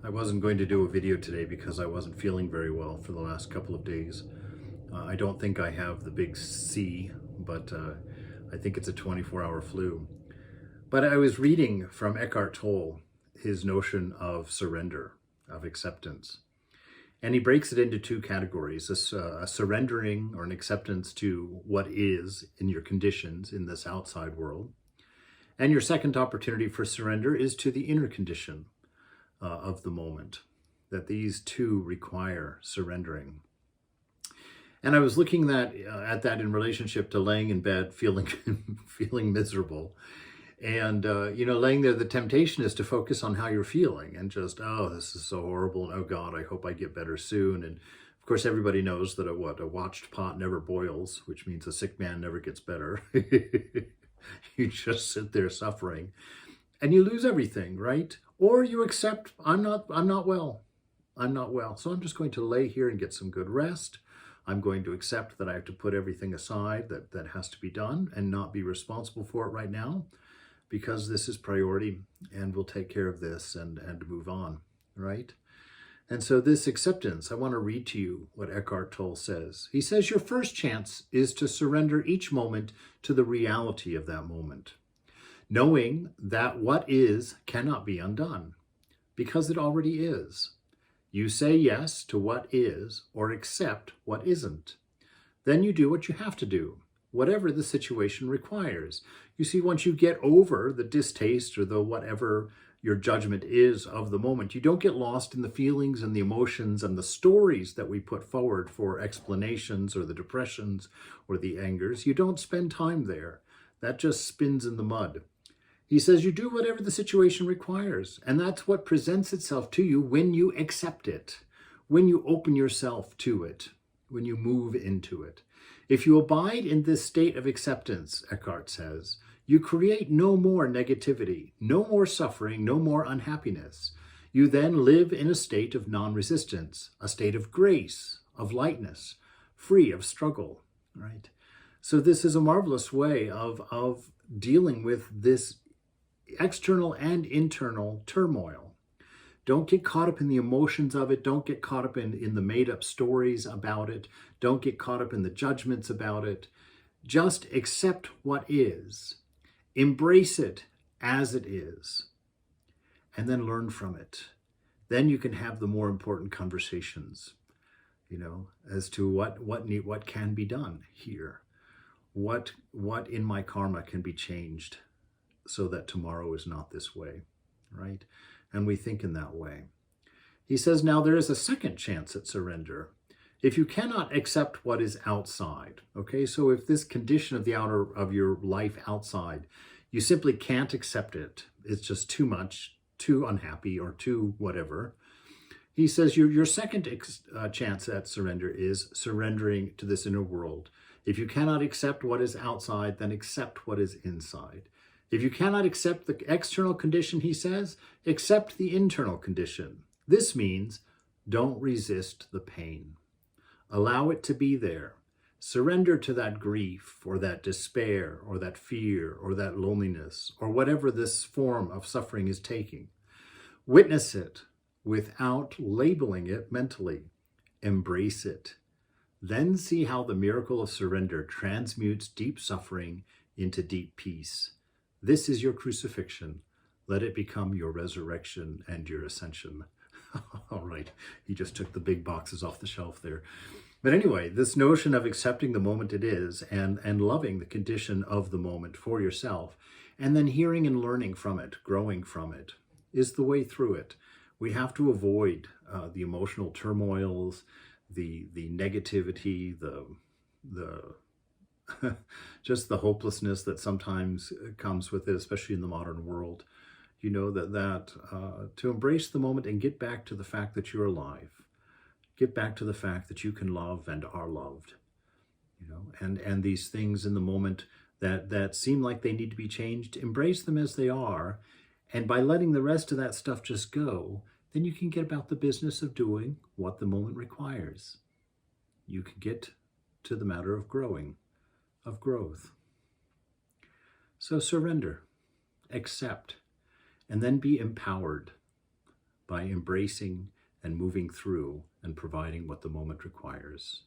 I wasn't going to do a video today because I wasn't feeling very well for the last couple of days. I don't think I have the big C, but I think it's a 24-hour flu. But I was reading from Eckhart Tolle, his notion of surrender, of acceptance. And he breaks it into two categories, a surrendering or an acceptance to what is in your conditions in this outside world. And your second opportunity for surrender is to the inner condition of the moment, that these two require surrendering. And I was looking at that in relationship to laying in bed, feeling miserable. And, laying there, the temptation is to focus on how you're feeling and just, oh, this is so horrible. And oh God, I hope I get better soon. And of course, everybody knows that a watched pot never boils, which means a sick man never gets better. You just sit there suffering and you lose everything, right? Or you accept, I'm not well. I'm not well. So I'm just going to lay here and get some good rest. I'm going to accept that I have to put everything aside that has to be done and not be responsible for it right now, because this is priority and we'll take care of this and move on, right? And so this acceptance, I want to read to you what Eckhart Tolle says. He says, your first chance is to surrender each moment to the reality of that moment, knowing that what is cannot be undone because it already is. You say yes to what is or accept what isn't. Then you do what you have to do, whatever the situation requires. You see, once you get over the distaste or the whatever your judgment is of the moment, you don't get lost in the feelings and the emotions and the stories that we put forward for explanations or the depressions or the angers. You don't spend time there. That just spins in the mud. He says you do whatever the situation requires, and that's what presents itself to you when you accept it, when you open yourself to it, when you move into it. If you abide in this state of acceptance, Eckhart says, you create no more negativity, no more suffering, no more unhappiness. You then live in a state of non-resistance, a state of grace, of lightness, free of struggle, right? So this is a marvelous way of dealing with this external and internal turmoil. Don't get caught up in the emotions of it. Don't get caught up in the made-up stories about it. Don't get caught up in the judgments about it. Just accept what is. Embrace it as it is. And then learn from it. Then you can have the more important conversations, as to what can be done here. What in my karma can be changed so that tomorrow is not this way, right? And we think in that way. He says, now there is a second chance at surrender. If you cannot accept what is outside, okay? So if this condition of your life outside, you simply can't accept it. It's just too much, too unhappy, or too whatever. He says your second chance at surrender is surrendering to this inner world. If you cannot accept what is outside, then accept what is inside. If you cannot accept the external condition, he says, accept the internal condition. This means don't resist the pain. Allow it to be there. Surrender to that grief or that despair or that fear or that loneliness or whatever this form of suffering is taking. Witness it without labeling it mentally. Embrace it. Then see how the miracle of surrender transmutes deep suffering into deep peace. This is your crucifixion. Let it become your resurrection and your ascension. All right, he just took the big boxes off the shelf there. But anyway, this notion of accepting the moment it is and loving the condition of the moment for yourself, and then hearing and learning from it, growing from it, is the way through it. We have to avoid the emotional turmoils, the negativity, the just the hopelessness that sometimes comes with it, especially in the modern world. To embrace the moment and get back to the fact that you're alive. Get back to the fact that you can love and are loved. And these things in the moment that seem like they need to be changed, embrace them as they are. And by letting the rest of that stuff just go, then you can get about the business of doing what the moment requires. You can get to the matter of growing, of growth. So surrender, accept, and then be empowered by embracing and moving through and providing what the moment requires.